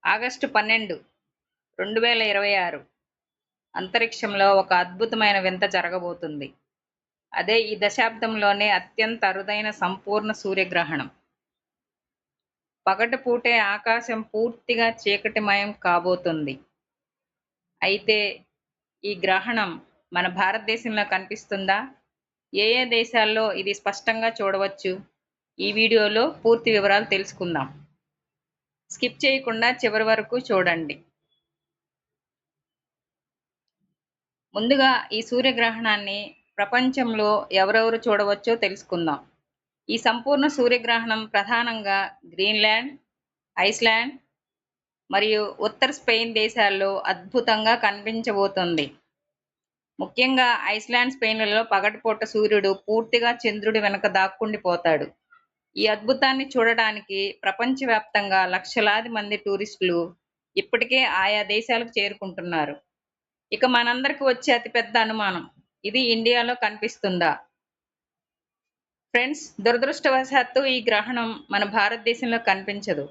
August 12, 2026 అంతరిక్షంలో ఒక అద్భుతమైన వింత జరగబోతుంది. అదే ఈ దశాబ్దంలోనే అత్యంత అరుదైన సంపూర్ణ సూర్యగ్రహణం. పగటిపూటే ఆకాశం పూర్తిగా చీకటిమయం కాబోతుంది. అయితే ఈ గ్రహణం మన భారతదేశంలో కనిపిస్తుందా? ఏ ఏ దేశాల్లో ఇది స్పష్టంగా చూడవచ్చు? ఈ వీడియోలో పూర్తి వివరాలు తెలుసుకుందాం. స్కిప్ చేయకుండా చివరి వరకు చూడండి. ముందుగా ఈ సూర్యగ్రహణాన్ని ప్రపంచంలో ఎవరెవరు చూడవచ్చో తెలుసుకుందాం. ఈ సంపూర్ణ సూర్యగ్రహణం ప్రధానంగా గ్రీన్లాండ్, ఐస్లాండ్ మరియు ఉత్తర స్పెయిన్ దేశాల్లో అద్భుతంగా కనిపించబోతోంది. ముఖ్యంగా ఐస్లాండ్, స్పెయిన్లలో పగటిపూట సూర్యుడు పూర్తిగా చంద్రుడి వెనుక దాక్కుండిపోతాడు. ఈ అద్భుతాన్ని చూడడానికి ప్రపంచవ్యాప్తంగా లక్షలాది మంది టూరిస్టులు ఇప్పటికే ఆయా దేశాలకు చేరుకుంటున్నారు. ఇక మనందరికి వచ్చే అతిపెద్ద అనుమానం, ఇది ఇండియాలో కనిపిస్తుందా? ఫ్రెండ్స్, దురదృష్టవశాత్తు ఈ గ్రహణం మన భారతదేశంలో కనిపించదు.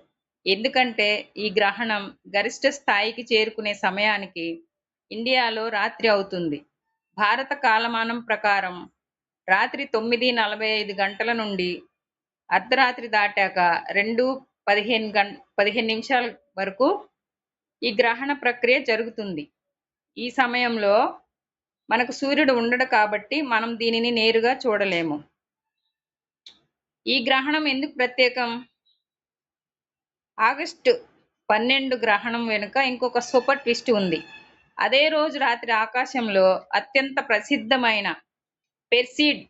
ఎందుకంటే ఈ గ్రహణం గరిష్ట స్థాయికి చేరుకునే సమయానికి ఇండియాలో రాత్రి అవుతుంది. భారత కాలమానం ప్రకారం రాత్రి 9:45 గంటల నుండి అర్ధరాత్రి దాటాక 2:15 వరకు ఈ గ్రహణ ప్రక్రియ జరుగుతుంది. ఈ సమయంలో మనకు సూర్యుడు ఉండడు కాబట్టి మనం దీనిని నేరుగా చూడలేము. ఈ గ్రహణం ఎందుకు ప్రత్యేకం? ఆగస్టు 12 గ్రహణం వెనుక ఇంకొక సూపర్ ట్విస్ట్ ఉంది. అదే రోజు రాత్రి ఆకాశంలో అత్యంత ప్రసిద్ధమైన పెర్సీడ్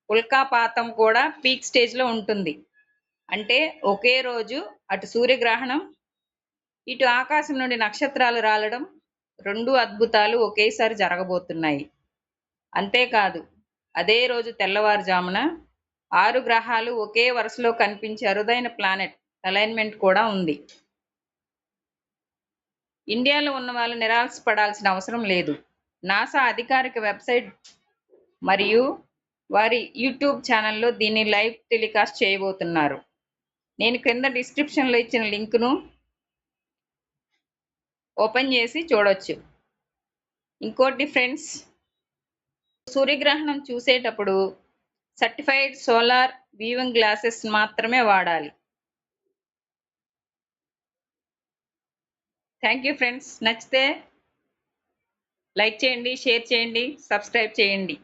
ఉల్కాపాతం కూడా పీక్ స్టేజ్లో ఉంటుంది. అంటే ఒకే రోజు అటు సూర్యగ్రహణం, ఇటు ఆకాశం నుండి నక్షత్రాలు రాలడం, రెండు అద్భుతాలు ఒకేసారి జరగబోతున్నాయి. అంతేకాదు, అదే రోజు తెల్లవారుజామున 6 గ్రహాలు ఒకే వరుసలో కనిపించే అరుదైన ప్లానెట్ అలైన్మెంట్ కూడా ఉంది. ఇండియాలో ఉన్న వాళ్ళు నిరాశపడాల్సిన అవసరం లేదు. నాసా అధికారిక వెబ్సైట్ మరియు వారి యూట్యూబ్ ఛానల్లో దీన్ని లైవ్ టెలికాస్ట్ చేయబోతున్నారు. నేను క్రింద డిస్క్రిప్షన్లో ఇచ్చిన లింక్ను ఓపెన్ చేసి చూడొచ్చు. ఇంకోటి ఫ్రెండ్స్, సూర్యగ్రహణం చూసేటప్పుడు సర్టిఫైడ్ సోలార్ వ్యూయింగ్ గ్లాసెస్ మాత్రమే వాడాలి. Thank you friends. నచ్చితే లైక్ చేయండి, షేర్ చేయండి, సబ్స్క్రైబ్ చేయండి.